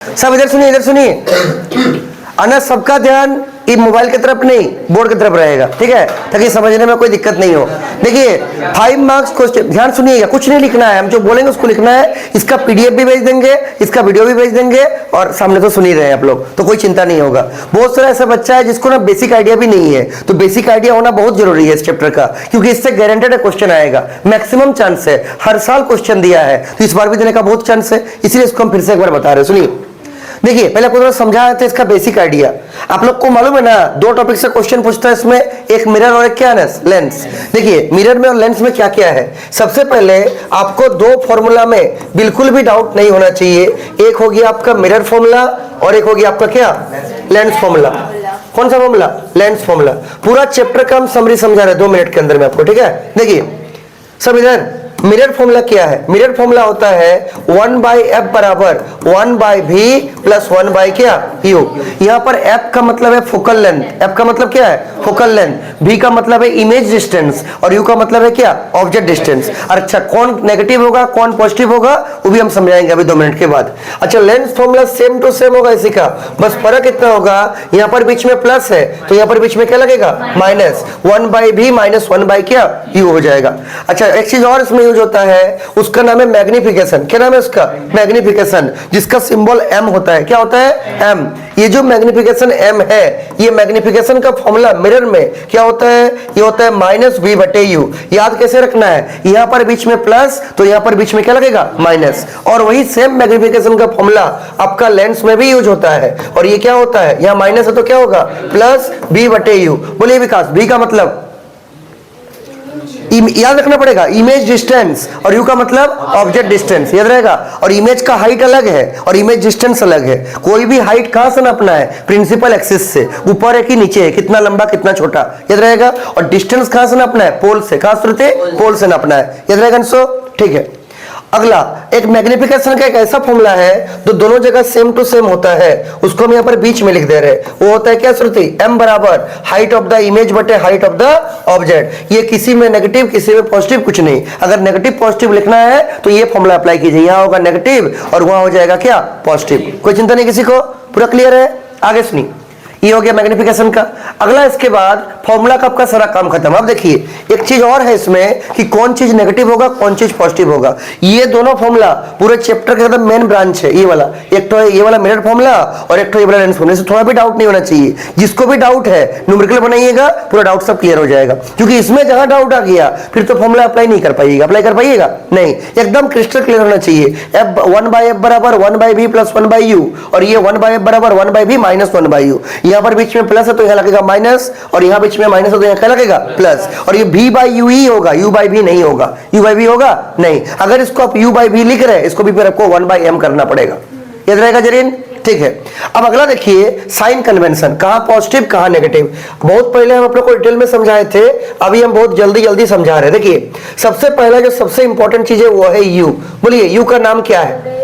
सब इधर सुनिए, इधर सुनिए। अनस सबका ध्यान ये मोबाइल की तरफ नहीं, बोर्ड की तरफ रहेगा, ठीक है, ताकि समझने में कोई दिक्कत नहीं हो। देखिए 5 मार्क्स क्वेश्चन, ध्यान सुनिएगा, कुछ नहीं लिखना है, हम जो बोलेंगे उसको लिखना है। इसका पीडीएफ भी भेज देंगे, इसका वीडियो भी भेज देंगे, और सामने तो सुन ही रहे हैं आप लोग, तो कोई चिंता नहीं होगा। बहुत सारा ऐसा बच्चा है जिसको ना बेसिक आइडिया भी नहीं है, तो बेसिक आइडिया होना बहुत जरूरी है इस चैप्टर का, क्योंकि इससे गारंटेड क्वेश्चन आएगा, मैक्सिमम चांस है। हर साल क्वेश्चन दिया है, तो इस बार भी देने का बहुत चांस है, इसलिए इसको हम फिर से एक बार बता रहे हैं। सुनिए, देखिए पहले आपको थोड़ा समझाया था इसका बेसिक आइडिया। आप लोग को मालूम है ना, दो टॉपिक से क्वेश्चन पूछता है इसमें, एक मिरर और एक क्या है, लेंस। देखिए मिरर में और लेंस में क्या क्या है। सबसे पहले आपको दो फॉर्मूला में बिल्कुल भी डाउट नहीं होना चाहिए। एक होगी आपका मिरर फॉर्मूला और एक होगी आपका क्या, लेंस फॉर्मूला। कौन सा फॉर्मूला, लेंस फॉर्मूला। पूरा चैप्टर का हम समरी समझा रहे हैं 2 मिनट के अंदर में आपको, ठीक है। देखिए सब इधर, मिरर फॉर्मूला क्या है। मिरर फॉर्मूला होता है 1/f बराबर 1/v प्लस 1/ क्या, u। यहां पर f का मतलब है फोकल लेंथ, f का मतलब क्या है, फोकल लेंथ, v का मतलब है इमेज डिस्टेंस, और u का मतलब है क्या, ऑब्जेक्ट डिस्टेंस। अच्छा, कौन नेगेटिव होगा कौन पॉजिटिव होगा वो भी हम समझाएंगे अभी 2 मिनट के बाद। अच्छा, lens formula same to same होगा इसी का, बस फर्क इतना होगा, यहां पर बीच में प्लस है तो यहां पर बीच में क्या लगेगा, माइनस। 1/v माइनस 1/ क्या, u हो जाएगा। अच्छा, एक चीज और इसमें यूज होता है, उसका नाम है मैग्निफिकेशन। क्या नाम है उसका, मैग्निफिकेशन, जिसका सिंबल m होता है। क्या होता है, m। ये जो मैग्निफिकेशन m है, ये मैग्निफिकेशन का फॉर्मूला मिरर में क्या होता है, ये होता है -v/u। याद कैसे रखना है, यहां पर बीच में प्लस तो यहां पर बीच में क्या लगेगा, माइनस। और वही सेम मैग्निफिकेशन का फॉर्मूला आपका लेंस में भी यूज होता है, और ये क्या होता है, यहां माइनस है तो क्या होगा, प्लस v/u। बोलिए विकास, v का मतलब याद रखना पड़ेगा, इमेज डिस्टेंस, और यू का मतलब ऑब्जेक्ट डिस्टेंस, याद रहेगा। और इमेज का हाइट अलग है और इमेज डिस्टेंस अलग है। कोई भी हाइट कहां से नापना है, प्रिंसिपल एक्सिस से, ऊपर है कि नीचे है, कितना लंबा कितना छोटा, याद रहेगा। और डिस्टेंस कहां से नापना है, पोल से, कहां से, पोल से नापना है, याद रहेगा सो, ठीक है। अगला एक मैग्निफिकेशन का एक ऐसा फॉर्मूला है जो दोनों जगह सेम टू सेम होता है, उसको हम यहाँ पर बीच में लिख दे रहे हैं। वो होता है क्या श्रुति, m बराबर हाइट ऑफ द इमेज बटे हाइट ऑफ द ऑब्जेक्ट। ये किसी में नेगेटिव किसी में पॉजिटिव कुछ नहीं। अगर नेगेटिव पॉजिटिव लिखना है तो ये फॉर्मूला अप्लाई कीजिए, यहाँ होगा नेगेटिव और वहां हो जाएगा क्या, पॉजिटिव। कोई चिंता नहीं किसी को, पूरा क्लियर है। आगे सुनिए, ये हो गया मैग्निफिकेशन का। अगला इसके बाद फॉर्मूला का आपका सारा काम खत्म। अब देखिए एक चीज और है इसमें कि कौन चीज नेगेटिव होगा कौन चीज पॉजिटिव होगा। ये दोनों फॉर्मूला पूरे चैप्टर के एकदम मेन ब्रांच है। ये वाला, एक तो है ये वाला मिरर फॉर्मूला और एक तो ये वाला लेंस फॉर्मूला। इससे थोड़ा भी डाउट नहीं होना चाहिए। जिसको भी डाउट है न्यूमेरिकल बनाइएगा, पूरा डाउट सब क्लियर हो जाएगा। क्योंकि इसमें जहां डाउट आ गया फिर तो फॉर्मूला अप्लाई नहीं कर पाइएगा। अप्लाई कर पाइएगा नहीं, एकदम क्रिस्टल क्लियर होना चाहिए। f 1/f बराबर 1/v प्लस 1/u, और ये 1/f बराबर 1/v माइनस 1/u। यहाँ पर बीच में प्लस है तो यहाँ लगेगा माइनस, और यहाँ बीच में माइनस है तो यहाँ क्या लगेगा, प्लस। और ये v/u ही होगा, u/v नहीं होगा। u/v होगा नहीं। अगर इसको आप u/v लिख रहे हैं, इसको भी फिर आपको 1/m करना पड़ेगा। याद रहेगा जरीन, ठीक है। अब अगला देखिए साइन कन्वेंशन, कहां पॉजिटिव कहां नेगेटिव। बहुत पहले हम आप लोग को डिटेल में समझाए थे, अभी हम बहुत जल्दी जल्दी समझा रहे हैं। देखिए सबसे पहला जो सबसे इंपॉर्टेंट चीज है वो है u। बोलिए u का नाम क्या है,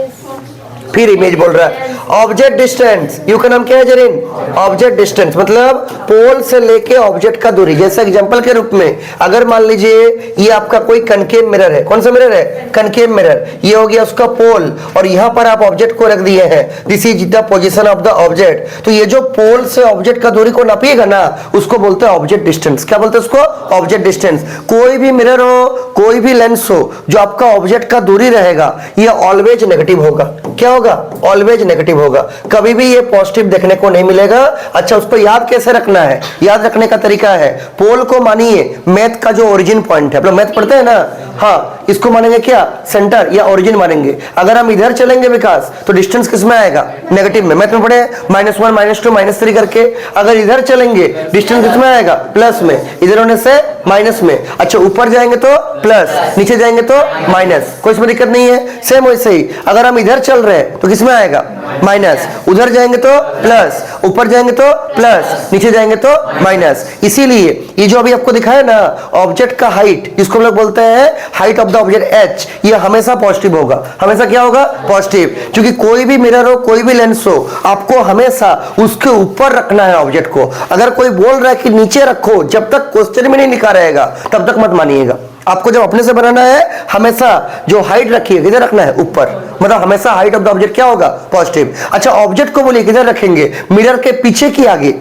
फिर इमेज बोल रहा है, ऑब्जेक्ट डिस्टेंस। यू का नाम क्या है जरीन, ऑब्जेक्ट डिस्टेंस, मतलब पोल से लेके ऑब्जेक्ट का दूरी। जैसे एग्जांपल के रूप में अगर मान लीजिए ये आपका कोई कनकेव मिरर है, कौन सा मिरर है, कनकेव मिरर। ये हो गया उसका पोल, और यहां पर आप ऑब्जेक्ट को रख दिए हैं, this is the position of the object. तो ये जो पोल से ऑब्जेक्ट का दूरी को नापिएगा ना, उसको बोलते हैं ऑब्जेक्ट डिस्टेंस। क्या बोलते हैं उसको, ऑब्जेक्ट डिस्टेंस। कोई भी मिरर हो कोई भी लेंस हो, जो आपका ऑब्जेक्ट का दूरी रहेगा ये ऑलवेज नेगेटिव होगा। क्या होगा, ऑलवेज नेगेटिव होगा। कभी भी ये पॉजिटिव देखने को नहीं मिलेगा। अच्छा, उसको याद कैसे रखना है, याद रखने का तरीका है, पोल को मानिए मैथ का जो ओरिजिन पॉइंट है, आप लोग मैथ पढ़ते हैं ना, हाँ, इसको मानेंगे क्या, सेंटर या ओरिजिन मानेंगे। अगर हम इधर चलेंगे विकास तो डिस्टेंस किस में आएगा, नेगेटिव में। मैथ में पढ़े -1 -2 -3 करके। अगर इधर चलेंगे डिस्टेंस किस में आएगा, प्लस में। इधर होने से माइनस में। अच्छा, ऊपर जाएंगे तो प्लस, नीचे जाएंगे तो माइनस। कोई इसमें दिक्कत नहीं है। सेम वैसे ही अगर हम इधर चल रहे हैं तो किस में आएगा, माइनस। उधर जाएंगे तो प्लस, ऊपर जाएंगे तो प्लस, नीचे जाएंगे तो माइनस। इसीलिए ये जो अभी आपको दिखाया ना, ऑब्जेक्ट का हाइट, जिसको हम लोग बोलते हैं height of the object h, ये हमेशा पॉजिटिव होगा। हमेशा क्या होगा, पॉजिटिव। क्योंकि कोई भी मिरर हो कोई भी लेंस हो, आपको हमेशा उसके ऊपर रखना है ऑब्जेक्ट को। अगर कोई बोल रहा है कि नीचे रखो, जब तक क्वेश्चन में नहीं लिखा रहेगा तब तक मत मानिएगा। आपको जब अपने से बनाना है हमेशा जो हाइट रखी है किधर रखना है, ऊपर, मतलब हमेशा हाइट ऑफ द ऑब्जेक्ट क्या होगा, पॉजिटिव। अच्छा ऑब्जेक्ट को बोलिए किधर रखेंगे, मिरर के पीछे की आगे,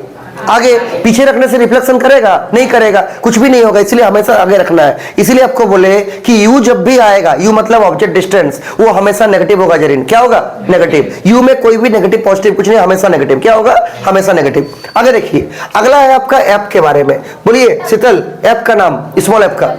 आगे पीछे रखने से रिफ्लेक्शन करेगा, नहीं करेगा, कुछ भी नहीं होगा, इसलिए हमेशा आगे रखना है। इसलिए आपको बोले कि यू जब भी आएगा, यू मतलब ऑब्जेक्ट डिस्टेंस, वो हमेशा नेगेटिव होगा। जरीन क्या होगा, नेगेटिव। यू में कोई भी नेगेटिव पॉजिटिव कुछ नहीं, हमेशा नेगेटिव। क्या होगा, हमेशा नेगेटिव। आगे देखिए, अगला है आपका ऐप के बारे में। बोलिए शीतल, ऐप का नाम, स्मॉल ऐप का,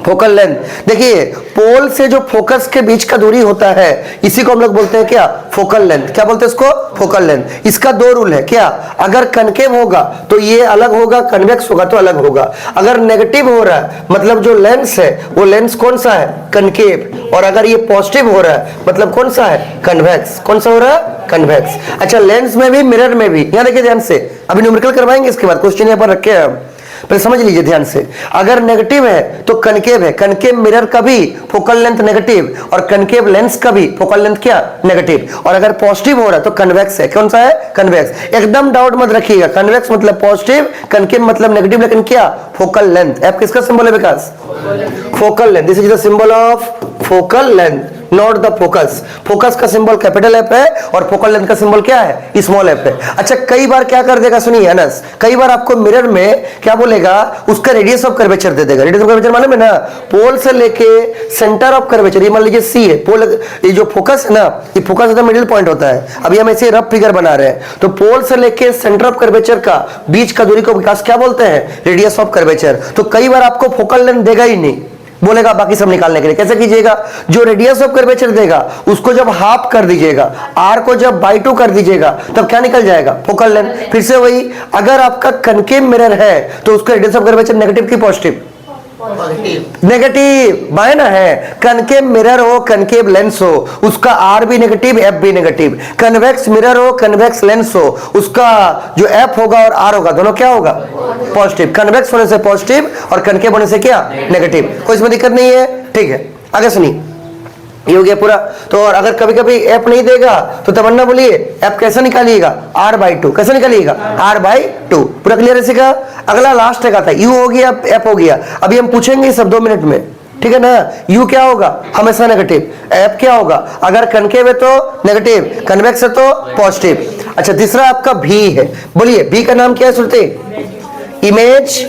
फोकल लेंथ। देखिए पोल से जो फोकस के बीच का दूरी होता है इसी को हम लोग बोलते हैं क्या, फोकल लेंथ। क्या बोलते हैं इसको, फोकल लेंथ। इसका दो रूल है क्या, अगर कनकेव होगा तो ये अलग होगा, कन्वेक्स होगा तो अलग होगा। अगर नेगेटिव हो रहा है मतलब जो लेंस है वो लेंस कौन सा है, कनकेव, और अगर ये पॉजिटिव हो रहा है मतलब कौन सा है, कन्वेक्स। कौन सा हो रहा है, कन्वेक्स। अच्छा लेंस में भी मिरर में भी, यहां देखिए ध्यान से, अभी न्यूमेरिकल करवाएंगे इसके बाद, क्वेश्चन यहां पर रखे हैं हम, पहले समझ लीजिए ध्यान से। अगर नेगेटिव है तो कनकेव है, कनकेव मिरर का भी फोकल लेंथ नेगेटिव और कनकेव लेंस का भी फोकल लेंथ क्या, नेगेटिव। और अगर पॉजिटिव हो रहा है तो कन्वेक्स है। कौन सा है, कन्वेक्स। एकदम डाउट मत रखिएगा, कन्वेक्स मतलब पॉजिटिव, कनकेव मतलब नेगेटिव, लेकिन क्या, फोकल लेंथ। ऐप किसका सिंबल है Vikas, focal length. This is the symbol of focal length, not the focus. Focus का सिंबल कैपिटल एफ है और फोकल लेंथ का सिंबल क्या है, स्मॉल एफ है। अच्छा कई बार क्या कर देगा, सुनिए अनस, कई बार आपको मिरर में क्या बोलेगा, उसका रेडियस ऑफ कर्वेचर दे देगा। रेडियस ऑफ कर्वेचर मालूम है ना, पोल से लेके सेंटर ऑफ कर्वेचर, ये मान लीजिए सी है, पोल, ये जो फोकस है ना, ये फोकस का मिडिल पॉइंट होता है। अभी हम ऐसे रफ फिगर बना रहे हैं, तो पोल से लेके सेंटर ऑफ कर्वेचर का बीच का दूरी को विकास क्या बोलते हैं, रेडियस ऑफ कर्वेचर। तो कई बार आपको फोकल लेंथ देगा ही नहीं, बोलेगा बाकी सब निकालने के लिए। कैसे कीजिएगा, जो रेडियस ऑफ कर्वेचर देगा उसको जब हाफ कर दीजिएगा, आर को जब बाई 2 कर दीजिएगा, तब क्या निकल जाएगा, फोकल लेंथ। फिर से वही, अगर आपका कनकेव मिरर है तो उसका रेडियस ऑफ कर्वेचर नेगेटिव की पॉजिटिव, नेगेटिव, बाय ना है। कनकेव मिरर हो, कनकेव लेंस हो, उसका आर भी नेगेटिव, एफ भी नेगेटिव। कन्वेक्स मिरर हो, कन्वेक्स लेंस हो, उसका जो एफ होगा और आर होगा दोनों क्या होगा, पॉजिटिव। कन्वेक्स होने से पॉजिटिव और कनकेव होने से क्या, नेगेटिव। कोई इसमें दिक्कत नहीं है, ठीक है। आगे सुनिए, ये हो गया पूरा। तो और अगर कभी कभी एफ नहीं देगा तो तमन्ना बोलिए एफ कैसे निकालिएगा, r/2। कैसे निकालिएगा, r/2। पूरा क्लियर है इसका। अगला लास्ट का था, यू हो गया, एफ हो गया। अभी हम पूछेंगे सब 2 मिनट में, ठीक है ना। यू क्या होगा, हमेशा नेगेटिव। एफ क्या होगा, अगर कनकेव है तो नेगेटिव, कन्वेक्स है तो पॉजिटिव। अच्छा तीसरा आपका भी है, बोलिए भी का नाम क्या है श्रुति, इमेज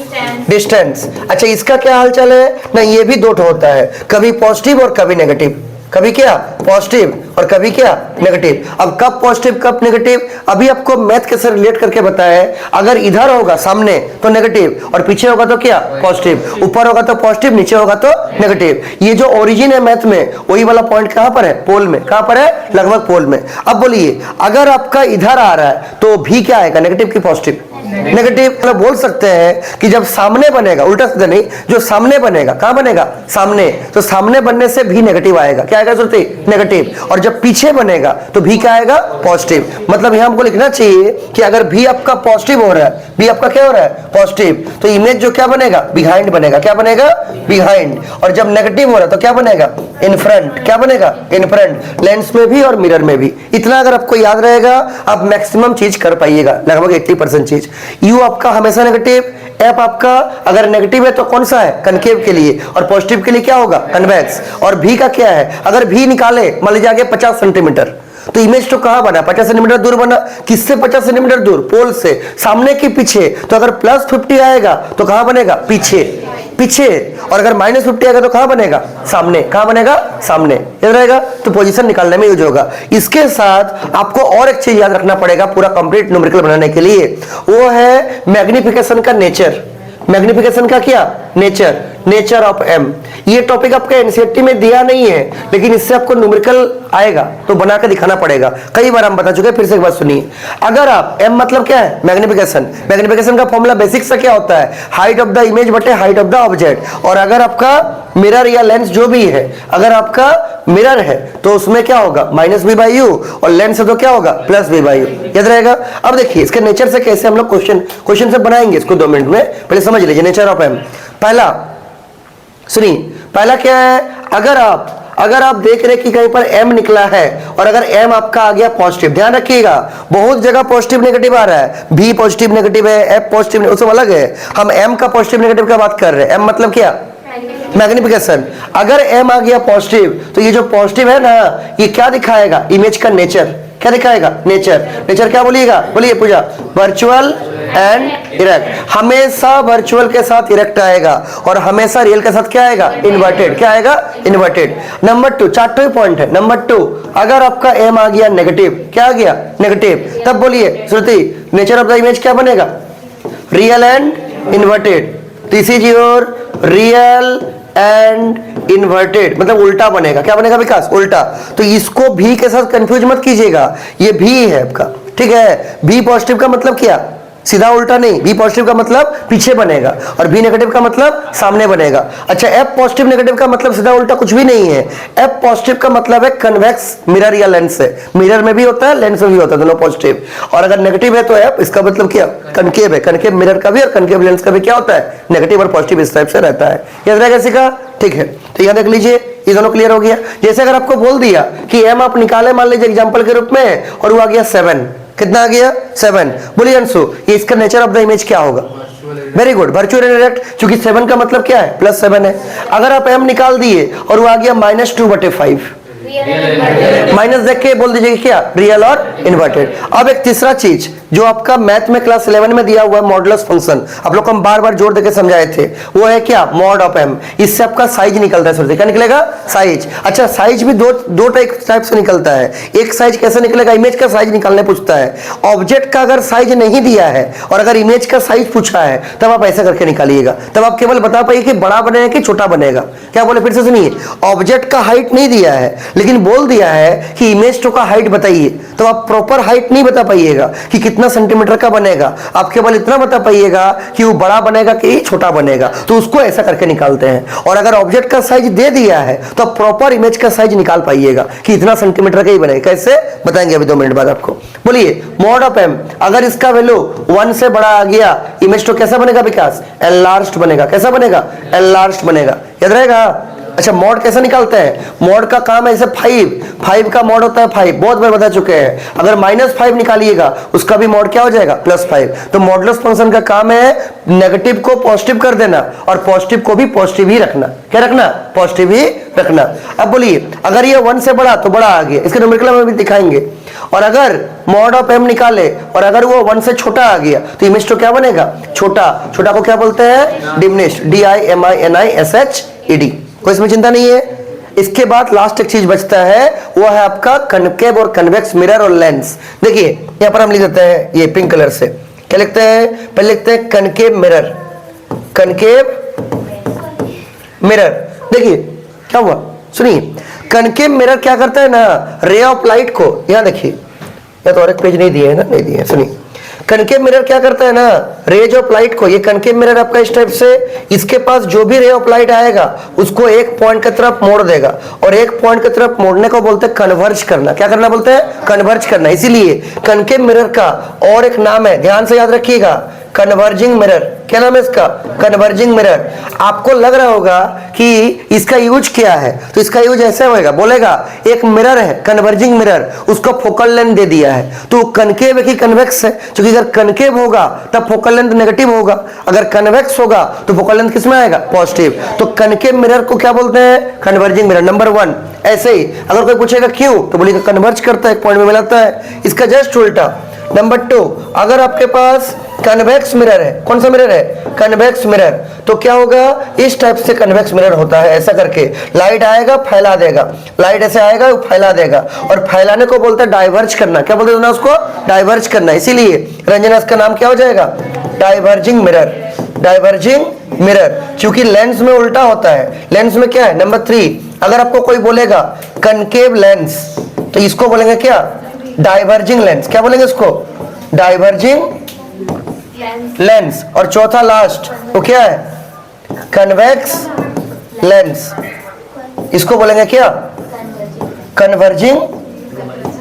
डिस्टेंस। अच्छा इसका क्या हालचाल है ना, ये भी 2 होता है, कभी पॉजिटिव और कभी नेगेटिव। कभी क्या, पॉजिटिव और कभी क्या, नेगेटिव। अब कब पॉजिटिव कब नेगेटिव, अभी आपको मैथ के साथ रिलेट करके बताया। अगर इधर होगा सामने तो नेगेटिव और पीछे होगा तो क्या, पॉजिटिव। ऊपर होगा तो पॉजिटिव, नीचे होगा तो नेगेटिव। ये जो ओरिजिन है मैथ में, वही वाला पॉइंट कहां पर है, पोल में। कहां पर है, लगभग पोल में। अब बोलिए अगर आपका इधर आ रहा है तो भी क्या आएगा, नेगेटिव की पॉजिटिव, नेगेटिव। मतलब बोल सकते हैं कि जब सामने बनेगा, उल्टा सीधा नहीं, जो सामने बनेगा, कहां बनेगा, सामने, तो सामने बनने से भी नेगेटिव आएगा। क्या आएगा श्रुति, नेगेटिव। और जब पीछे बनेगा तो भी क्या आएगा, पॉजिटिव। मतलब यहां हमको लिखना चाहिए कि अगर भी आपका पॉजिटिव हो रहा है, भी आपका क्या हो रहा है, पॉजिटिव, तो इमेज जो क्या बनेगा, बिहाइंड बनेगा। क्या बनेगा, बिहाइंड। और जब नेगेटिव हो रहा है तो क्या बनेगा, इन फ्रंट। क्या बनेगा, इन फ्रंट। लेंस में भी और मिरर में भी। इतना अगर आपको याद रहेगा आप मैक्सिमम चीज कर पाइएगा, लगभग 80% चीज। यू आपका हमेशा नेगेटिव, एफ आपका अगर नेगेटिव है तो कौन सा है, कनकेव के लिए, और पॉजिटिव के लिए क्या होगा, कन्वेक्स। और भी का क्या है, अगर भी निकाले मान लीजिए आगे 50 सेंटीमीटर, तो इमेज तो कहां बना, 50 सेंटीमीटर दूर बना। किससे 50 सेंटीमीटर दूर, पोल से। सामने के पीछे, तो अगर +50 आएगा तो कहां बनेगा, पीछे, पीछे। और अगर -50 आएगा तो कहां बनेगा, सामने। कहां बनेगा, सामने। याद रहेगा, तो पोजीशन निकालने में यूज होगा। इसके साथ आपको और एक चीज याद रखना पड़ेगा पूरा कंप्लीट न्यूमेरिकल बनाने के लिए, वो है मैग्निफिकेशन का नेचर। मैग्निफिकेशन का क्या, नेचर, नेचर ऑफ एम। ये टॉपिक आपका एनसीईआरटी में दिया नहीं है, लेकिन इससे आपको न्यूमेरिकल आएगा तो बना के दिखाना पड़ेगा। कई बार हम बता चुके हैं, फिर से एक बात सुनिए। अगर आप एम मतलब क्या है, मैग्निफिकेशन। मैग्निफिकेशन का फॉर्मूला बेसिक से क्या होता है, हाइट ऑफ द इमेज बटे हाइट ऑफ द ऑब्जेक्ट। और अगर आपका मिरर या लेंस जो भी है, अगर आपका मिरर है तो उसमें क्या होगा, -b/u, और लेंस है तो क्या होगा, +b/u। याद रहेगा। अब देखिए इसके नेचर से कैसे हम लोग क्वेश्चन से बनाएंगे इसको 2 मिनट में। पहले समझ लीजिए नेचर ऑफ एम। पहला सुनिए, पहला क्या है, अगर आप देख रहे कि कहीं पर m निकला है और अगर m आपका आ गया पॉजिटिव, ध्यान रखिएगा बहुत जगह पॉजिटिव नेगेटिव आ रहा है। v पॉजिटिव नेगेटिव है, f पॉजिटिव, वो सब अलग है। हम m का पॉजिटिव नेगेटिव का बात कर रहे हैं। m मतलब क्या, मैग्निफिकेशन। अगर m आ गया पॉजिटिव तो ये जो पॉजिटिव है ना, ये क्या दिखाएगा? इमेज का नेचर। क्या दिखाएगा? नेचर। नेचर क्या बोलिएगा? बोलिए पूजा। Virtual and erect. हमेशा वर्चुअल के साथ इरेक्ट आएगा और हमेशा रियल के साथ क्या आएगा? इन्वर्टेड। क्या आएगा? इन्वर्टेड। नंबर 2, 4 पॉइंट है। नंबर 2, अगर आपका m आ गया नेगेटिव, क्या आ गया? नेगेटिव, तब बोलिए श्रुति, नेचर ऑफ द इमेज क्या बनेगा? Real and inverted. This is your real and inverted, मतलब उल्टा बनेगा। क्या बनेगा विकास? उल्टा। तो इसको भी के साथ कंफ्यूज मत कीजिएगा, ये भी है आपका, ठीक है। बी पॉजिटिव का मतलब क्या? सीधा उल्टा नहीं। बी पॉजिटिव का मतलब पीछे बनेगा और बी नेगेटिव का मतलब सामने बनेगा। अच्छा, एफ पॉजिटिव नेगेटिव का मतलब सीधा उल्टा कुछ भी नहीं है। एफ पॉजिटिव का मतलब है कन्वेक्स मिरर या लेंस से। मिरर में भी होता है, लेंस में भी होता है, दोनों पॉजिटिव। और अगर नेगेटिव है तो एफ, इसका मतलब क्या? कनकेव है। कनकेव मिरर का भी और कनकेव लेंस का भी क्या होता है? नेगेटिव और पॉजिटिव इस टाइप से रहता है। याद रहेगा किसी का? ठीक है, तो यहां देख लीजिए, ये दोनों क्लियर हो गया। जैसे अगर आपको बोल दिया कि एम आप निकाले मान लीजिए एग्जांपल के रूप में, और वो आ गया 7, कितना आ गया? 7। बोलिए अंशु, ये इसका नेचर ऑफ द इमेज क्या होगा? Very good, virtual and erect, क्योंकि 7 का मतलब क्या है? +7 है। अगर आप m निकाल दिए और वो आ गया -2/5, माइनस देख के बोल दीजिए क्या? रियल और इन्वर्टेड। अब एक तीसरा चीज जो आपका मैथ में क्लास 11 में दिया हुआ है, मॉडुलस फंक्शन, आप लोग को हम बार बार जोड़ देके समझाए थे, वो है क्या? Mod of m। इससे आपका साइज निकलता है। सोचिए क्या निकलेगा? साइज। अच्छा, साइज भी दो टाइप से निकलता है। एक साइज कैसे निकलेगा? इमेज का साइज निकालने पूछता है। ऑब्जेक्ट का अगर साइज नहीं दिया है और अगर इमेज का साइज पूछा है, तब आप ऐसा करके निकालिएगा। तब आप केवल बता पाइए कि बड़ा बनेगा कि छोटा बनेगा। क्या बोले? फिर से सुनिए, ऑब्जेक्ट का हाइट नहीं दिया है लेकिन बोल दिया है कि इमेज 2 का हाइट बताइए, तो आप प्रॉपर हाइट नहीं बता पाइएगा कि कितना सेंटीमीटर का बनेगा। आप केवल इतना बता पाइएगा कि वो बड़ा बनेगा कि छोटा बनेगा, तो उसको ऐसा करके निकालते हैं। और अगर ऑब्जेक्ट का साइज दे दिया है तो आप प्रॉपर इमेज का साइज निकाल पाइएगा कि इतना सेंटीमीटर का ही बनेगा। कैसे बताएंगे अभी 2 मिनट बाद आपको। बोलिए, मॉड ऑफ m, अगर इसका वैल्यू 1 से बड़ा आ गया, इमेज 2 कैसा बनेगा विकास? एनलार्ज्ड बनेगा। कैसा बनेगा? एनलार्ज्ड बनेगा। याद रहेगा? अच्छा, मॉड कैसे निकालते हैं? मॉड का काम है जैसे 5 का मॉड होता है 5, बहुत बार बता चुके हैं। अगर -5 निकालिएगा उसका भी मॉड क्या हो जाएगा? +5। तो मॉडुलस फंक्शन का काम है नेगेटिव को पॉजिटिव कर देना और पॉजिटिव को भी पॉजिटिव ही रखना। क्या रखना? पॉजिटिव ही रखना। अब बोलिए, अगर ये 1 से बड़ा तो बड़ा आ गया, इसके न्यूमेरिकल में भी दिखाएंगे। और अगर मॉड ऑफ m निकाले और अगर वो 1 से छोटा आ गया तो इमेज तो क्या बनेगा? छोटा। छोटा को क्या बोलते हैं? डिमिनिश्ड। DIMINISHED। कोई इसमें चिंता नहीं है। इसके बाद लास्ट एक चीज बचता है, वो है आपका कनकेव और कन्वेक्स मिरर और लेंस। देखिए यहां पर हम लिख देते हैं ये पिंक कलर से। क्या लिखते हैं? पहले लिखते हैं कनकेव मिरर। कनकेव मिरर, देखिए क्या हुआ, सुनिए। कनकेव मिरर क्या करता है ना, रे ऑफ लाइट को, यहां देखिए, या तो और एक पेज नहीं दिए है ना, नहीं दिए है, सुनिए। कनकेव मिरर क्या करता है ना, रेज ऑफ लाइट को, ये कनकेव मिरर आपका इस टाइप से, इसके पास जो भी रे ऑफ लाइट आएगा उसको एक पॉइंट की तरफ मोड़ देगा, और एक पॉइंट की तरफ मोड़ने को बोलते हैं कन्वर्ज करना। क्या करना बोलते हैं? कन्वर्ज करना। इसीलिए कनकेव मिरर का और एक नाम है, ध्यान से याद रखिएगा, कन्वर्जिंग मिरर। क्या नाम है इसका? Converging mirror. आपको लग रहा होगा कि इसका यूज क्या है, तो इसका यूज ऐसे होएगा, बोलेगा एक मिरर है कन्वर्जिंग मिरर, उसको फोकल लेंथ दे दिया है, तो कनकेव है कि कन्वेक्स है? क्योंकि अगर कनकेव होगा तब फोकल लेंथ नेगेटिव होगा, अगर कन्वेक्स होगा तो फोकल लेंथ किसमें आएगा? पॉजिटिव। तो कनकेव मिरर को क्या बोलते हैं? Converging mirror. नंबर 1। ऐसे ही अगर कोई पूछेगा क्यों, तो बोलिएगा कन्वर्ज करता है, एक पॉइंट में मिलाता है। इसका जस्ट उल्टा। नंबर 2, अगर आपके पास कन्वेक्स मिरर है, कौन सा मिरर है? कन्वेक्स मिरर, तो क्या होगा? इस टाइप से कन्वेक्स मिरर होता है, ऐसा करके लाइट आएगा फैला देगा, लाइट ऐसे आएगा वो फैला देगा, और फैलाने को बोलते हैं डाइवर्ज करना। क्या बोलते हैं ना उसको? डाइवर्ज करना। इसीलिए रंजना इसका नाम क्या हो जाएगा? Diverging mirror. डाइवर्जिंग मिरर, क्योंकि लेंस में उल्टा होता है। लेंस में क्या है? नंबर 3, अगर आपको कोई बोलेगा कनकेव लेंस, तो इसको बोलेंगे क्या? Diverging lens. क्या बोलेंगे इसको? Diverging lens. और चौथा लास्ट वो क्या है? Convex lens. इसको बोलेंगे क्या? Converging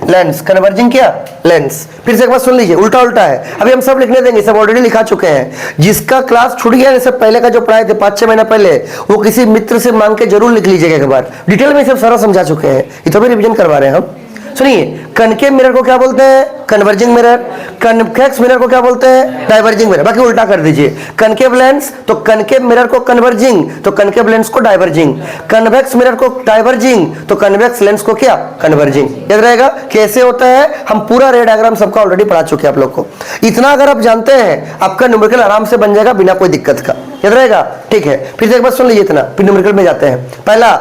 lens. कन्वर्जिंग क्या? लेंस। फिर से एक बार सुन लीजिए, उल्टा उल्टा है। अभी हम सब लिखने देंगे, सब ऑलरेडी लिखा चुके हैं। जिसका क्लास छूट गया, जैसे पहले का जो पढ़ाए थे 5-6 महीना पहले, वो किसी मित्र से मांग के जरूर लिख लीजिएगा एक बार। डिटेल में सब सारा समझा चुके हैं, ये तो भी रिवीजन करवा रहे हैं हम। सुनिए, कनकेव मिरर को क्या बोलते हैं? Converging mirror. कन्वेक्स मिरर को क्या बोलते हैं? Diverging mirror. बाकी उल्टा कर दीजिए, कनकेव लेंस तो कनकेव मिरर को कन्वर्जिंग, तो कनकेव लेंस को डाइवर्जिंग, कन्वेक्स मिरर को डाइवर्जिंग तो कन्वेक्स लेंस को क्या? कन्वर्जिंग। याद रहेगा कैसे होता है, हम पूरा रे डायग्राम सबका ऑलरेडी पढ़ा चुके हैं आप लोग को। इतना अगर आप जानते हैं आपका न्यूमेरिकल आराम से बन जाएगा बिना कोई दिक्कत का। याद रहेगा? ठीक है, फिर से एक बार सुन लीजिए इतना, फिर न्यूमेरिकल में जाते हैं। पहला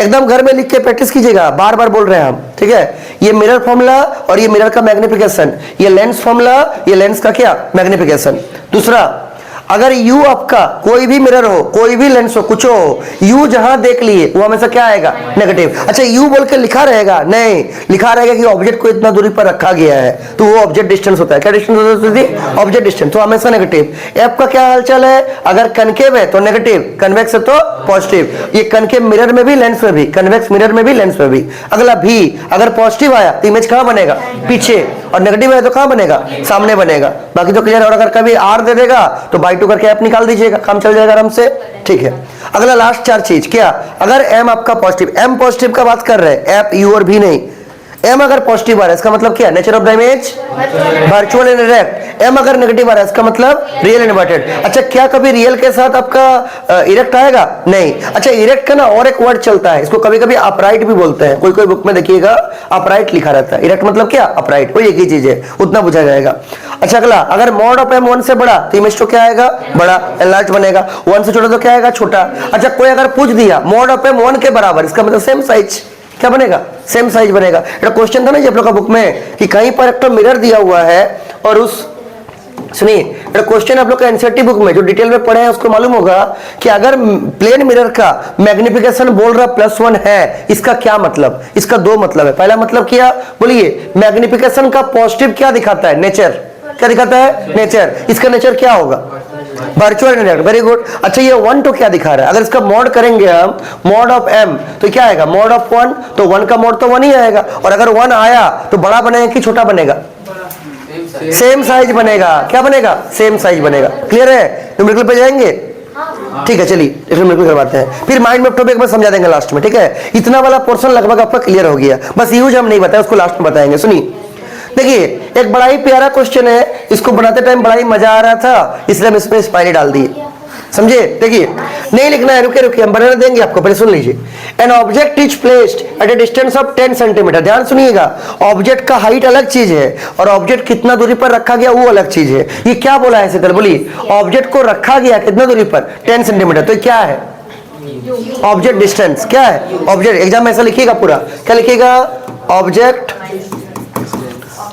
एकदम घर में लिख के प्रैक्टिस कीजिएगा, बार बार बोल रहे हैं हम, ठीक है? ये मिरर फॉर्मूला और ये मिरर का मैग्निफिकेशन, ये लेंस फॉर्मूला, ये लेंस का क्या? मैग्निफिकेशन। दूसरा, अगर u आपका कोई भी मिरर हो, कोई भी लेंस हो, कुछ हो, u जहां देख लिए वो हमेशा क्या आएगा? नेगेटिव। अच्छा, u बोल के लिखा रहेगा? नहीं, लिखा रहेगा कि ऑब्जेक्ट को इतना दूरी पर रखा गया है, तो वो ऑब्जेक्ट डिस्टेंस होता है। क्या डिस्टेंस होता है? ऑब्जेक्ट डिस्टेंस, तो हमेशा नेगेटिव। f का क्या हालचाल है? अगर कनकेव है तो नेगेटिव, कन्वेक्स है तो पॉजिटिव। ये कनकेव मिरर में भी, लेंस में भी, कन्वेक्स मिरर में भी, लेंस में भी। अगला भी, अगर पॉजिटिव आया तो इमेज कहां बनेगा? पीछे, और नेगेटिव आया तो कहां बनेगा? सामने बनेगा। बाकी तो क्लियर है। और अगर कभी r दे देगा तो बाई 2 करके ऐप निकाल दीजिएगा, काम चल जाएगा आराम से। ठीक है, अगला लास्ट 4 चीज क्या? अगर m आपका पॉजिटिव, m पॉजिटिव का बात कर रहे हैं, ऐप u और v नहीं, m अगर पॉजिटिव आ रहा है इसका मतलब क्या? Nature of the image virtual and erect. m अगर नेगेटिव आ रहा है इसका मतलब रियल एंड इन्वर्टेड। अच्छा, क्या कभी रियल के साथ आपका इरेक्ट आएगा? नहीं। अच्छा, इरेक्ट का ना और एक वर्ड चलता है, इसको कभी कभी अपराइट भी बोलते हैं, कोई कोई बुक में देखिएगा अपराइट लिखा रहता है। इरेक्ट मतलब क्या? अपराइट, वही एक ही चीज है, उतना बुझा जाएगा। अच्छा, अगला, अगर मॉड ऑफ m 1 से बड़ा तो इमेज तो क्या आएगा? बड़ा, एनलार्ज बनेगा। 1 से छोटा तो क्या आएगा? छोटा। अच्छा, कोई अगर पूछ दिया मॉड ऑफ m 1 के बराबर, इसका मतलब सेम साइज, क्या बनेगा? सेम साइज बनेगा। ये क्वेश्चन था ना आप लोग का बुक में कि कहीं पर एक तो मिरर दिया हुआ है और उस, सुनिए, क्वेश्चन आप लोग का एनसीईआरटी बुक में जो डिटेल में पढ़े हैं उसको मालूम होगा कि अगर प्लेन मिरर का मैग्निफिकेशन बोल रहा +1 है, इसका क्या मतलब? इसका 2 मतलब है। पहला मतलब क्या? बोलिए, मैग्निफिकेशन का पॉजिटिव क्या दिखाता है? नेचर। क्या दिखाता है? नेचर। इसका नेचर क्या होगा? Virtual and very good. अच्छा, ये 1 तो क्या दिखा रहा है? अगर इसका मॉड करेंगे हम, मॉड ऑफ m तो क्या आएगा? मॉड ऑफ 1, तो 1 का मॉड तो 1 ही आएगा। और अगर 1 आया तो बड़ा बनेगा कि छोटा बनेगा? सेम साइज बनेगा। क्या बनेगा? सेम साइज बनेगा। क्लियर है? न्यूमेरिकल पे जाएंगे? ठीक है, चलिए न्यूमेरिकल करवाते हैं, फिर माइंड मैप टॉपिक में समझा देंगे लास्ट में। ठीक है, इतना वाला पोर्शन लगभग आपका क्लियर हो गया, बस यूज हम नहीं बताए, उसको लास्ट में बताएंगे। सुनिए, देखिए, एक बड़ा ही प्यारा क्वेश्चन है, इसको बनाते टाइम बड़ा ही मजा आ रहा था, इसलिए हम इसमें स्माइली डाल दिए। समझे? देखिए, नहीं लिखना है, रुके रुके, हम बनाने देंगे आपको, पहले सुन लीजिए। An object is placed at A distance of 10 centimetre. ध्यान सुनिएगा, ऑब्जेक्ट का हाइट अलग चीज है और ऑब्जेक्ट कितना दूरी पर रखा गया वो अलग चीज है। ये क्या बोला है शीतल? बोलिए, ऑब्जेक्ट को रखा गया कितना दूरी पर? 10 सेंटीमीटर। तो क्या है? Object distance. क्या है? ऑब्जेक्ट। एग्जाम में ऐसा लिखिएगा पूरा, क्या लिखिएगा?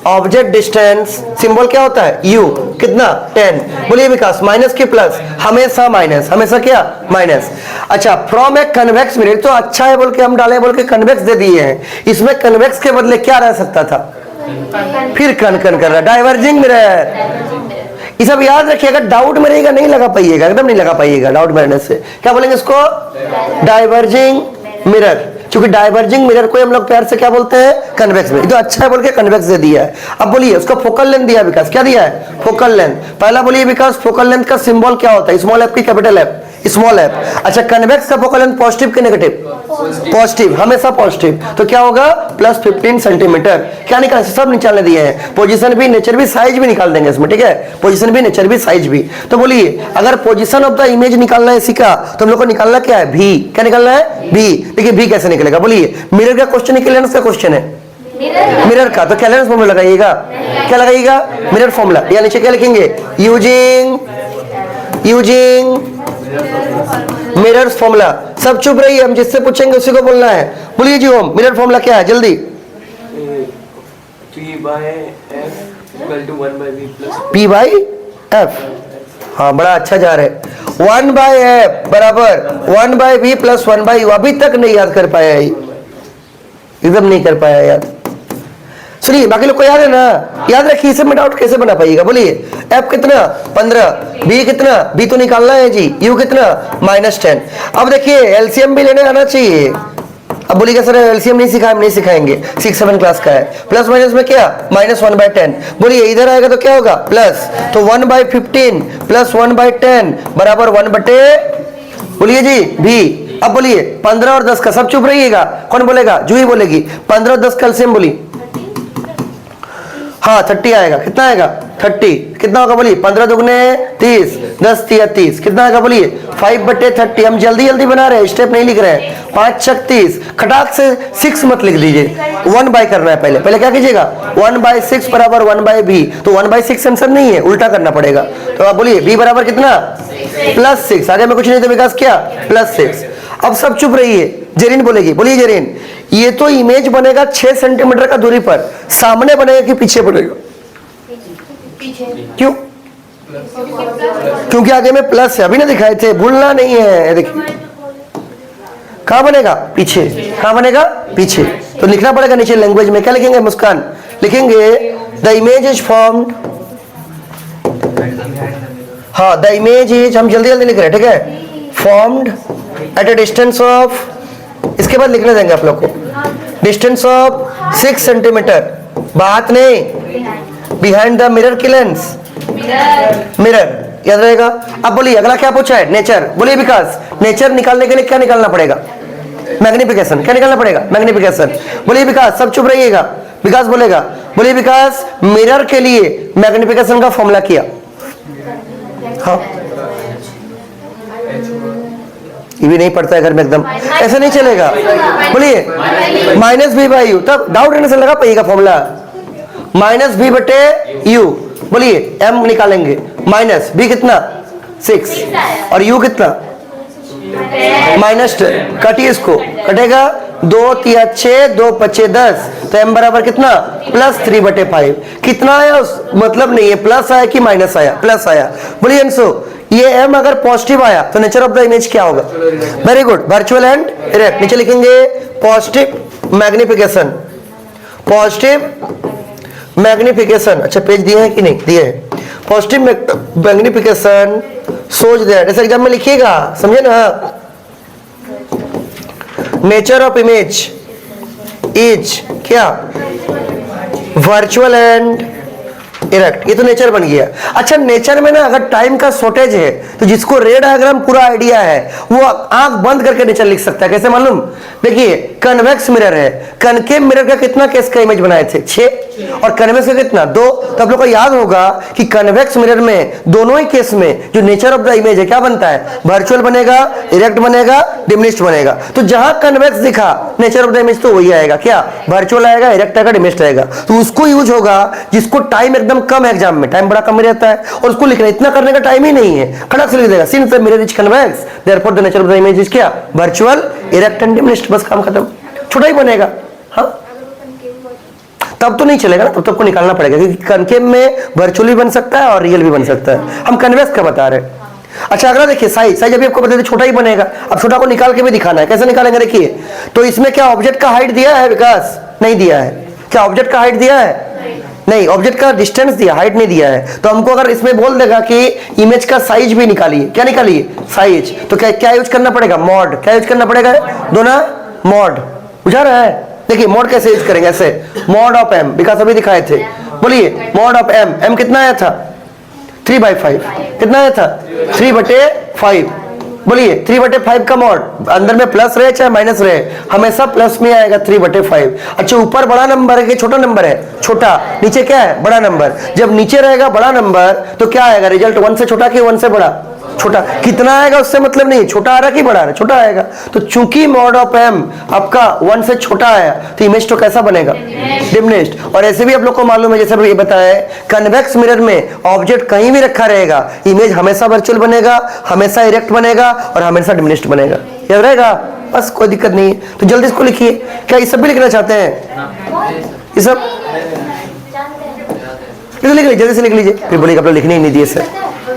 ऑब्जेक्ट डिस्टेंस, सिंबल क्या होता है? u। कितना? 10। बोलिए विकास, माइनस की प्लस? हमेशा माइनस, हमेशा क्या? माइनस। अच्छा, फ्रॉम ए कन्वेक्स मिरर, तो अच्छा है बोल के हम डाले, बोल के कन्वेक्स दे दिए हैं, इसमें कन्वेक्स के बदले क्या रह सकता था? फिर कन कर रहा है, डाइवर्जिंग मिरर। ये सब याद रखिएगा, डाउट में रहेगा, नहीं लगा पाइएगा, एकदम नहीं लगा पाइएगा डाउट में रहने से। क्या बोलेंगे इसको? Diverging mirror. क्योंकि डाइवर्जिंग मिरर को हम लोग प्यार से क्या बोलते हैं? Convex mirror. तो अच्छा है बोल के कन्वेक्स दे दिया है। अब बोलिए, उसका फोकल लेंथ दिया विकास, क्या दिया है? Focal length. पहला बोलिए विकास, फोकल लेंथ का सिंबल क्या होता है? स्मॉल एफ की कैपिटल एफ? Small F. अच्छा, कन्वेक्स का फोकल लेंथ पॉजिटिव के नेगेटिव? पॉजिटिव, हमेशा पॉजिटिव। तो क्या होगा? +15 सेंटीमीटर। क्या निकाल? सब निकालने दिए हैं, पोजीशन भी, नेचर भी, साइज भी निकाल देंगे इसमें। ठीक है, पोजीशन भी, नेचर भी, साइज भी। तो बोलिए, अगर पोजीशन ऑफ द इमेज निकालना है सीखा, तो हम लोग को निकालना क्या है? भी। क्या निकालना है? भी। देखिए भी कैसे निकलेगा, बोलिए। मिरर का क्वेश्चन है कि लेंस का क्वेश्चन है? मिरर का। तो क्या लेंस फॉर्मूला लगाइएगा? क्या लगाइएगा? Mirror formula. या नीचे क्या लिखेंगे? Using mirrors formula. सब चुप रहिए, हम जिससे पूछेंगे उसी को बोलना है। बोलिए जी ओम, मिरर फॉर्मूला क्या है? जल्दी। P/F। हाँ, बड़ा अच्छा जा रहे। 1/F बराबर 1/V + 1/U। अभी तक नहीं याद कर पाया, एकदम नहीं कर पाया याद। सुनिए, बाकी लोग को याद है ना? याद रखिए, इसे में डाउट कैसे बना पाइएगा? बोलिए, F कितना? 15, B कितना? B तो निकालना है जी, U कितना? -10। अब देखिए, एलसीएम भी लेने आना चाहिए। अब बोलिएगा सर एलसीएम नहीं सिखाए, नहीं सिखाएंगे, 6-7 क्लास का है। प्लस माइनस में क्या? -1/10। बोलिए, इधर आएगा तो क्या होगा? प्लस, तो 1/15 + 1/10 बराबर 1/, बोलिए जी भी। अब बोलिए 15 और 10 का, सब चुप रहिएगा, कौन बोलेगा? जूही बोलेगी। 15 और 10 का एलसीएम बोली। हाँ 30 आएगा। कितना आएगा? 30। कितना होगा बोलिए? 15 दुगने 30, 10 तिया 30। कितना आएगा बोलिए? 5/30। हम जल्दी जल्दी बना रहे हैं, स्टेप नहीं लिख रहे हैं। 5 छक 30। खटाक से 6 मत लिख दीजिए, 1 बाय करना है। पहले क्या कीजिएगा? 1/6 बराबर 1/b। तो 1/6 आंसर नहीं है, उल्टा करना पड़ेगा। तो आप बोलिए b बराबर कितना? +6। आगे में कुछ नहीं तो विकास क्या? +6। अब सब चुप रहिए, जेरिन बोलेगी। बोलिए जेरिन, ये तो इमेज बनेगा 6 सेंटीमीटर का दूरी पर, सामने बनेगा कि पीछे बनेगा? पीछे। क्यों? क्योंकि आगे में प्लस है, अभी ना दिखाए थे, भूलना नहीं है। देखिए कहां बनेगा? पीछे। कहां बनेगा? पीछे। तो लिखना पड़ेगा नीचे लैंग्वेज में। क्या लिखेंगे मुस्कान? लिखेंगे द इमेज इज फॉर्म्ड, हाँ द इमेज इज, हम जल्दी जल्दी लिख रहे हैं, ठीक है, formed at a distance of, इसके बाद लिखने देंगे आप लोग को, डिस्टेंस ऑफ 6 सेंटीमीटर, बात नहीं, बिहाइंड द मिरर की लेंस, मिरर, याद रहेगा। अब बोलिए अगला क्या पूछा है? नेचर। बोलिए विकास, नेचर निकालने के लिए क्या निकालना पड़ेगा? मैग्निफिकेशन। क्या निकालना पड़ेगा? मैग्निफिकेशन। बोलिए विकास, सब चुप रहिएगा, विकास बोलेगा। बोलिए विकास, मिरर के लिए मैग्निफिकेशन का फॉर्मूला किया। हाँ ये भी नहीं पड़ता है घर में, एकदम ऐसे नहीं चलेगा। बोलिए -b/u, तब डाउट रहने से लगा पाइएगा फॉर्मूला, -b/u। बोलिए m निकालेंगे, माइनस b कितना? 6 और u कितना? -10। कटिए इसको, कटेगा 2 तिया 6, 2 पचे 10। तो m बराबर कितना? +3/5। कितना आया? उस मतलब नहीं है प्लस आया कि माइनस आया? प्लस आया। बोलिए अंशु, ये m अगर पॉजिटिव आया तो नेचर ऑफ द इमेज क्या होगा? Very good, virtual and erect. नीचे लिखेंगे पॉजिटिव मैग्निफिकेशन, पॉजिटिव मैग्निफिकेशन। अच्छा पेज दिए हैं कि नहीं दिए हैं? पॉजिटिव मैग्निफिकेशन सोच दैट, ऐसे एग्जाम में लिखिएगा, समझे ना। नेचर ऑफ इमेज इज क्या? Virtual and erect. ये तो नेचर बन गया। अच्छा नेचर में ना अगर टाइम का शॉर्टेज है तो जिसको रे डायग्राम पूरा आइडिया है वो आंख बंद करके नेचर लिख सकता है। कैसे मालूम? देखिए कन्वेक्स मिरर है, कनकेव मिरर का कितना केस का इमेज बनाए थे? 6 और कन्वेक्स का कितना? 2। तो आप लोग को याद होगा कि कन्वेक्स मिरर में दोनों ही केस में जो नेचर ऑफ द इमेज है क्या बनता है? वर्चुअल बनेगा, इरेक्ट बनेगा, डिमिनिश्ड बनेगा। तो जहां कन्वेक्स दिखा नेचर ऑफ द इमेज तो वही आएगा, क्या? वर्चुअल आएगा, इरेक्ट आएगा, डिमिनिश्ड आएगा। तो उसको यूज होगा जिसको टाइम एकदम कम है, एग्जाम में टाइम बड़ा कम रहता है और उसको लिखना, इतना करने का टाइम ही नहीं है, खड़क से लिख देगा। Since the mirror is convex therefore the nature of the image is क्या? Virtual, erect and diminished. बस काम खत्म, छोटा ही बनेगा। हाँ तब तो नहीं चलेगा ना, तब तो आपको निकालना पड़ेगा क्योंकि कनकेव में वर्चुअल भी बन सकता है और रियल भी बन सकता है। हम कन्वेक्स का बता रहे हैं। अच्छा अगला देखिए साइज। साइज अभी आपको बता दें छोटा ही बनेगा, अब छोटा को निकाल के भी दिखाना है। कैसे निकालेंगे? देखिए तो इसमें क्या ऑब्जेक्ट का हाइट दिया है विकास? नहीं दिया है। क्या ऑब्जेक्ट का हाइट दिया है? नहीं, ऑब्जेक्ट का डिस्टेंस दिया, हाइट नहीं दिया है। तो हमको अगर इसमें बोल देगा कि इमेज का साइज भी निकालिए, क्या निकालिए? साइज। तो क्या यूज करना पड़ेगा? मॉड। क्या यूज करना पड़ेगा? दोनों मॉड। बुझा रहा है? देखिए मॉड कैसे यूज करेंगे, ऐसे मॉड ऑफ m, विकास अभी दिखाए थे। बोलिए मॉड ऑफ m, m कितना आया था? 3/5। कितना आया था? 3/5। बोलिए 3/5 का मॉड, अंदर में प्लस रहे चाहे माइनस रहे, हमेशा प्लस में आएगा 3/5। अच्छा ऊपर बड़ा नंबर है कि छोटा नंबर है? छोटा। नीचे क्या है? बड़ा नंबर। जब नीचे रहेगा बड़ा नंबर तो क्या आएगा रिजल्ट? 1 से छोटा कि 1 से बड़ा? छोटा। कितना आएगा उससे मतलब नहीं, छोटा आ रहा कि बड़ा आ रहा? छोटा आएगा। तो चूंकि मॉड ऑफ m आपका 1 से छोटा आया तो इमेज तो कैसा बनेगा? डिमिनिश्ड। और ऐसे भी आप लोग को मालूम है, जैसे ये बताया कन्वेक्स मिरर में ऑब्जेक्ट कहीं भी रखा रहेगा, इमेज हमेशा वर्चुअल बनेगा, हमेशा इरेक्ट बनेगा और हमेशा डिमिनिश्ड बनेगा। याद रहेगा? बस कोई दिक्कत नहीं है। तो जल्दी इसको लिखिए। क्या ये सब भी लिखना चाहते हैं? ये सब लिख लीजिए, जल्दी से लिख लीजिए। फिर बोलिए आप लोग लिखने ही नहीं दिए सर।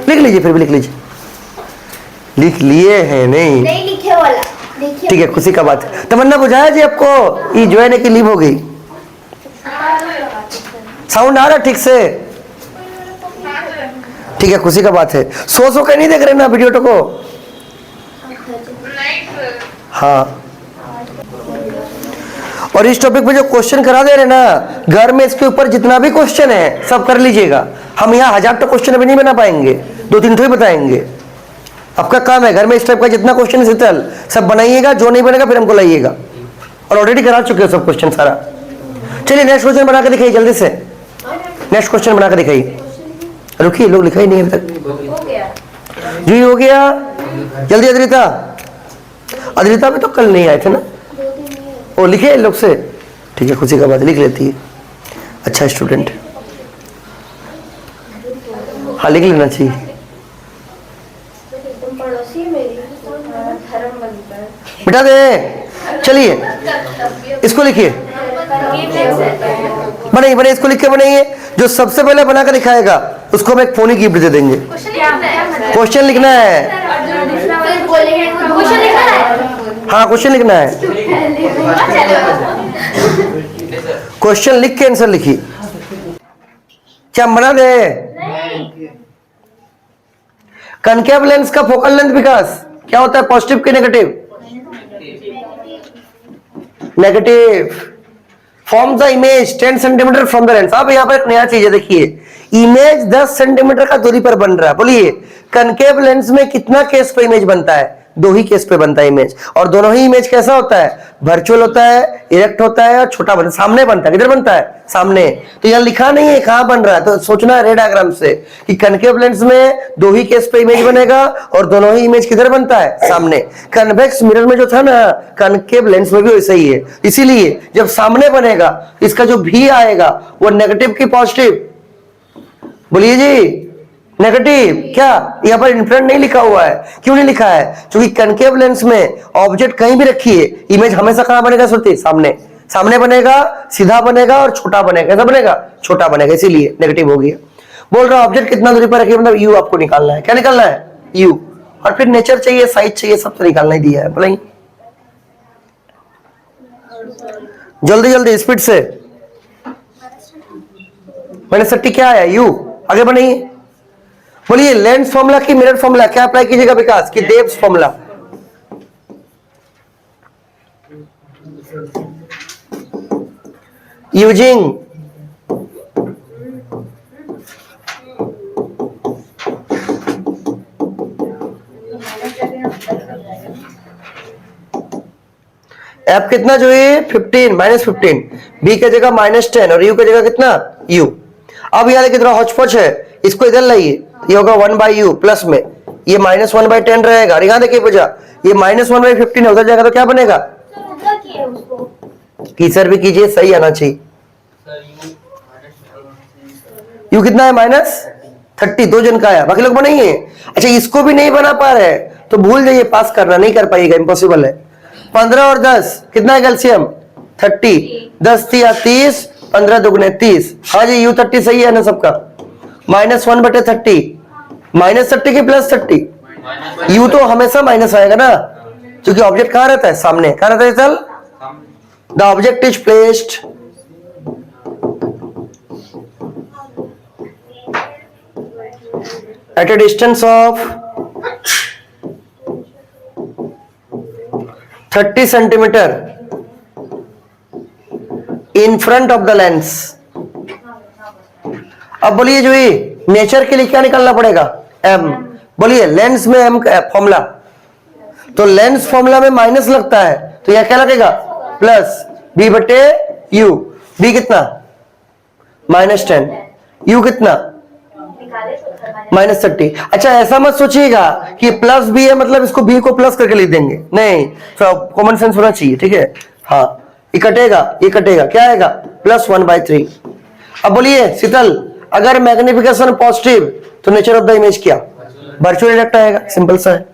लिख लीजिए, फिर भी लिख लीजिए। लिख लिए हैं? नहीं लिखे वाला। ठीक है, खुशी का बात है। तमन्ना बुझाया जी आपको? ये ज्वाइन की लीव हो गई। साउंड आ रहा ठीक से? ठीक है, खुशी का बात है। सो के नहीं देख रहे ना वीडियो को? हाँ और इस टॉपिक पे जो क्वेश्चन करा दे रहे ना घर में, इसके ऊपर जितना भी क्वेश्चन है सब कर लीजिएगा। हम यहाँ 1000 क्वेश्चन अभी नहीं बना पाएंगे, 2-3 तो ही बताएंगे। आपका काम है घर में इस टाइप का जितना क्वेश्चन है सब बनाइएगा, जो नहीं बनेगा फिर हमको लाइएगा। और ऑलरेडी करा चुके हो सब क्वेश्चन सारा। चलिए नेक्स्ट क्वेश्चन बना के दिखाइए जल्दी से। नेक्स्ट क्वेश्चन बना कर दिखाइए। रुकिए, लोग लिखा ही नहीं अभी तक। हो गया। जी हो गया, जल्दी। अद्रिता, अद्रिता भी तो कल नहीं आए थे ना? वो लिखे लोग से, ठीक है, खुशी का बात, लिख लेती है। अच्छा स्टूडेंट, हाँ लिख लेना चाहिए। तुम पड़ोसी है मेरी, धर्म बनता है। बिठा दे, चलिए इसको लिखिए, बनाइए बनाइए, इसको लिख के बनाइए। जो सबसे पहले बनाकर दिखाएगा उसको हम एक फोन गिफ्ट दे देंगे। क्वेश्चन लिखना है, क्वेश्चन लिखना है। हाँ क्वेश्चन लिखना है। क्वेश्चन लिख के आंसर लिखिए। क्या हम बना दे? कनकेव लेंस का फोकल लेंथ विकास क्या होता है, पॉजिटिव के negative? Negative. Form the image 10 centimetre from the lens. अब यहाँ पर एक नया चीज है, देखिए इमेज 10 सेंटीमीटर का दूरी पर बन रहा है। बोलिए कनकेव लेंस में कितना केस पे इमेज बनता है? 2 ही केस पे बनता है इमेज, और दोनों ही इमेज कैसा होता है? वर्चुअल होता है, इरेक्ट होता है, और छोटा बनता है, सामने बनता है। किधर बनता है? सामने। तो यहाँ लिखा नहीं है कहां बन रहा है, तो सोचना है रे डायग्राम से कि कनकेव लेंस में 2 ही केस पे इमेज बनेगा और दोनों ही इमेज किधर बनता है? सामने। कन्वेक्स मिरर में जो था ना, कनकेव लेंस में भी वैसा ही है। इसीलिए जब सामने बनेगा इसका जो भी आएगा वो नेगेटिव की पॉजिटिव? बोलिए जी, नेगेटिव। क्या यहाँ पर इन्फ्रंट नहीं लिखा हुआ है? क्यों नहीं लिखा है? क्योंकि कनकेव लेंस में ऑब्जेक्ट कहीं भी रखिए, इमेज हमेशा कहां बनेगा? श्रुति, सामने। सामने बनेगा, सीधा बनेगा और छोटा बनेगा। कैसा बनेगा? छोटा बनेगा, इसीलिए नेगेटिव हो गया। बोल रहा ऑब्जेक्ट कितना दूरी पर रखिए, मतलब यू आपको निकालना है। क्या निकालना है? यू। और फिर नेचर चाहिए, साइज चाहिए, सब तो निकालना ही दिया है। बोलेंगे जल्दी जल्दी, स्पीड से। मैंने सट्टी क्या आया? यू। आगे बढ़िए, बोलिए लेंस फॉर्मूला की मिरर फॉर्मूला क्या अप्लाई कीजिएगा विकास? की देव्स फॉर्मूला। यूजिंग एफ कितना जो है 15 -15, बी की जगह -10 और यू की जगह कितना? यू। अब यहाँ कितना हौच-पौच है, इसको इधर लाइए, ये होगा 1/u प्लस में ये -1/10 रहेगा। और यहाँ देखिए पूजा, ये -1/15 है, उधर जाएगा तो क्या बनेगा? कीसर भी कीजिए, सही आना चाहिए। यू कितना है? -30, 2 जन का आया, बाकी लोग बनाइए। अच्छा इसको भी नहीं बना पा रहे तो भूल जाइए, पास करना नहीं कर पाइएगा, इम्पॉसिबल है। 15 और 10 कितना है कैल्शियम? 30। 10 3 30, 15 दुगने 30। हाँ जी, यू 30 सही है ना सबका? -1/30, -30 की +30। यू तो हमेशा माइनस आएगा ना, क्योंकि ऑब्जेक्ट कहां रहता है? सामने। कहां रहता है? चल, the object is placed at a distance of 30 centimeter in front of the lens। अब बोलिए जो ये नेचर के लिए क्या निकालना पड़ेगा? m। बोलिए लेंस में m का फॉर्मूला, तो लेंस फॉर्मूला में माइनस लगता है तो यह क्या लगेगा? Plus b/u। b कितना? -10। u कितना? -30। अच्छा ऐसा मत सोचिएगा कि प्लस बी है मतलब इसको बी को प्लस करके लिख देंगे, नहीं, तो कॉमन सेंस होना चाहिए, ठीक है? हाँ, ये कटेगा, ये कटेगा, क्या आएगा? +1/3। अब बोलिए शीतल, अगर मैग्निफिकेशन पॉजिटिव तो नेचर ऑफ द इमेज क्या? वर्चुअल इरेक्ट आएगा, सिंपल सा है।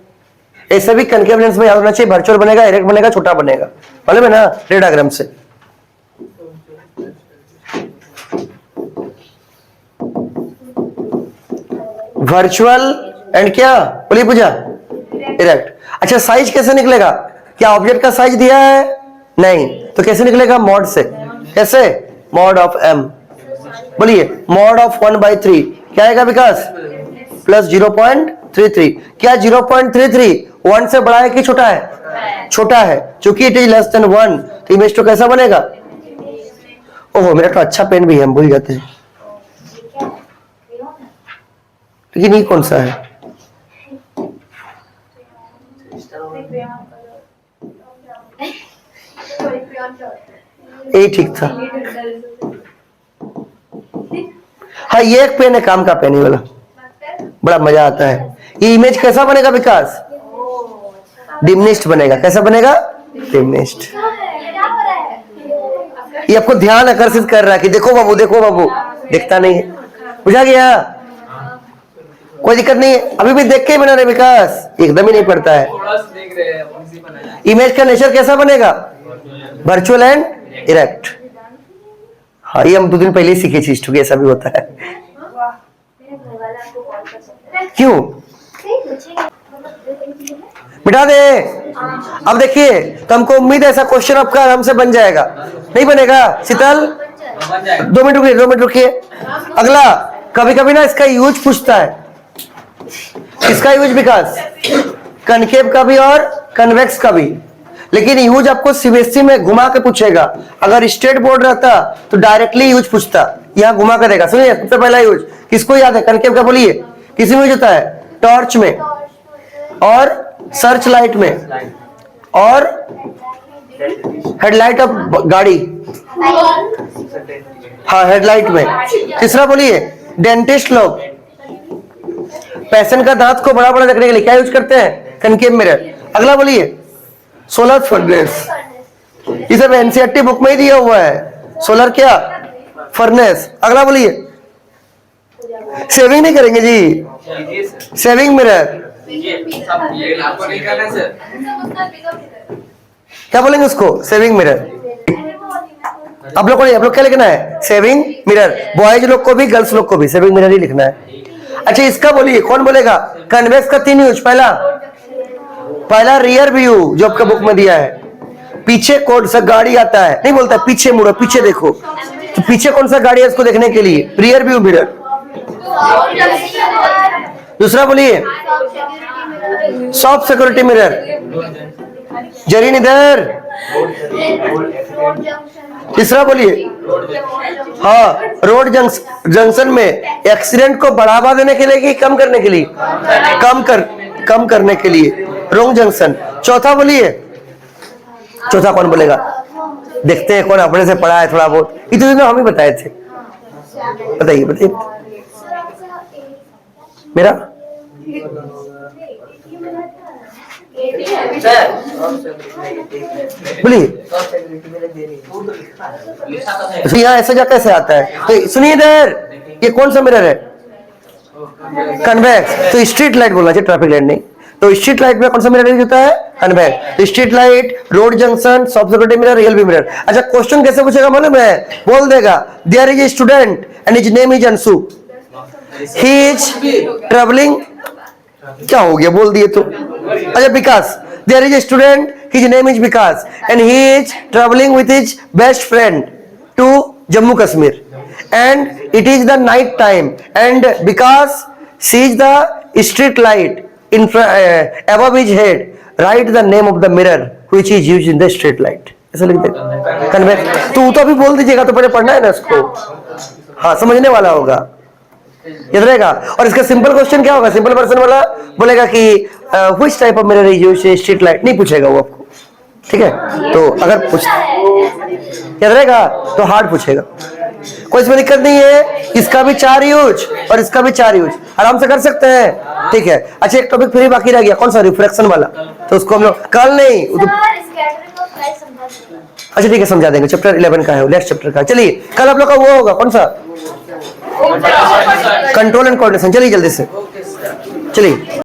ऐसे भी कनकेव लेंस में याद होना चाहिए, वर्चुअल बनेगा, इरेक्ट बनेगा, छोटा बनेगा, मालूम है ना रे डायग्राम से। वर्चुअल एंड क्या? बोलिए पूजा, इरेक्ट। अच्छा साइज कैसे निकलेगा? क्या ऑब्जेक्ट का साइज दिया है? नहीं, तो कैसे निकलेगा? मॉड से। कैसे? Mod of m। बोलिए मॉड ऑफ 1/3 क्या आएगा विकास? +0.33। क्या 0.33 1 से बड़ा है कि छोटा है? छोटा है, क्योंकि इट इज लेस देन 1, तो इमेज तो कैसा बनेगा? ओहो मेरा तो अच्छा पेन भी है, हम भूल जाते हैं, लेकिन ये कौन सा है? यही ठीक था। हाँ ये एक पेन है, काम का पेन, ये वाला बड़ा मजा आता है। ये इमेज कैसा बनेगा विकास? डिमिनिश्ड बनेगा। कैसा बनेगा? डिमिनिश्ड। ये आपको ध्यान आकर्षित कर रहा है कि देखो बाबू, देखो बाबू, दिखता नहीं है। बुझा गया? कोई दिक्कत नहीं है, अभी भी देख के ही बना रहे विकास, एकदम ही नहीं पड़ता है। इमेज का नेचर कैसा बनेगा? Virtual and erect. हाँ ये हम 2 दिन पहले ही सीखे चीज, क्योंकि ऐसा भी होता है। क्यों? बिठा दे। अब देखिए, तो हमको उम्मीद है ऐसा क्वेश्चन आपका आराम से बन जाएगा। नहीं बनेगा शीतल? 2 मिनट रुकिए, 2 मिनट रुकिए। अगला, कभी कभी ना इसका यूज पूछता है। इसका यूज विकास कनकेव का भी और कन्वेक्स का भी, लेकिन यूज आपको सीबीएसई में घुमा के पूछेगा। अगर स्टेट बोर्ड रहता तो डायरेक्टली यूज पूछता, यहाँ घुमा के देगा। सुनिए, सबसे पहला यूज किसको याद है? कनकेव का बोलिए। किसी में यूज होता है? टॉर्च में और सर्च लाइट में और हेडलाइट ऑफ गाड़ी। हाँ हेडलाइट में। तीसरा बोलिए, डेंटिस्ट लोग पेशेंट का दांत को बड़ा बड़ा देखने के लिए क्या यूज करते हैं? Concave mirror. अगला बोलिए, सोलर फर्नेस। ये सब एनसीईआरटी बुक में ही दिया हुआ है, सोलर क्या? फर्नेस। अगला बोलिए, सेविंग नहीं करेंगे जी, सेविंग मिरर। क्या बोलेंगे उसको? Saving mirror. आप लोग क्या लिखना है? Saving mirror. बॉयज लोग को भी, गर्ल्स लोग को भी सेविंग मिरर ही लिखना है। अच्छा इसका बोलिए, कौन बोलेगा? कन्वेक्स का 3 यूज। पहला रियर व्यू जो आपका बुक में दिया है, पीछे कौन सा गाड़ी आता है, नहीं बोलता पीछे मुड़ो, पीछे देखो, तो पीछे कौन सा गाड़ी है इसको देखने के लिए रियर व्यू मिरर। दूसरा बोलिए, सॉफ्ट सिक्योरिटी मिरर। जरीन इधर। तीसरा बोलिए, हाँ रोड जंक्शन में एक्सीडेंट को बढ़ावा देने के लिए कि कम करने के लिए? कम करने के लिए, रोड जंक्शन। चौथा बोलिए, चौथा कौन बोलेगा? देखते हैं कौन अपने से पढ़ा है थोड़ा बहुत, इतने दिन हम ही बताए थे। बताइए बताइए मेरा। बोलिए, यहाँ ऐसा जा कैसे आता है? तो सुनिए इधर, ये कौन सा मिरर है? कन्वेक्स। तो स्ट्रीट लाइट बोलना चाहिए, ट्रैफिक लाइट नहीं। तो स्ट्रीट लाइट में कौन सा मिरर यूज होता है? कन्वेक्स। तो street light, road junction, soft security mirror, real view mirror. अच्छा क्वेश्चन कैसे पूछेगा मालूम है? बोल देगा, there is a student and his name is Anshu, he is travelling. क्या हो गया? बोल दिए तो। अच्छा Vikas, there is a student, his name is Vikas and he is travelling with his best friend to Jammu Kashmir and it is the night time and because sees the street light in above his head, write the name of the mirror which is used in the street light। ऐसा लिख दे convex. तो अभी बोल दीजिएगा, तो पहले पढ़ना है ना इसको। हाँ समझने वाला होगा, याद रहेगा। और इसका सिंपल क्वेश्चन क्या होगा? सिंपल वर्जन वाला बोलेगा कि which type of mirror is used in street light, नहीं पूछेगा वो आपको, ठीक है। तो अगर पूछ याद रहेगा तो हार्ड पूछेगा, कोई इसमें दिक्कत नहीं है। इसका भी 4 यूज और इसका भी 4 यूज, आराम से कर सकते हैं, ठीक है। अच्छा एक टॉपिक फिर बाकी रह गया, कौन सा? रिफ्रैक्शन वाला। तो उसको हम लोग कल नहीं अच्छा ठीक है समझा देंगे, चैप्टर 11 का है, नेक्स्ट चैप्टर का। चलिए कल आप लोग का वो होगा, कौन सा? Control and coordination. चलिए जल्दी से चलिए।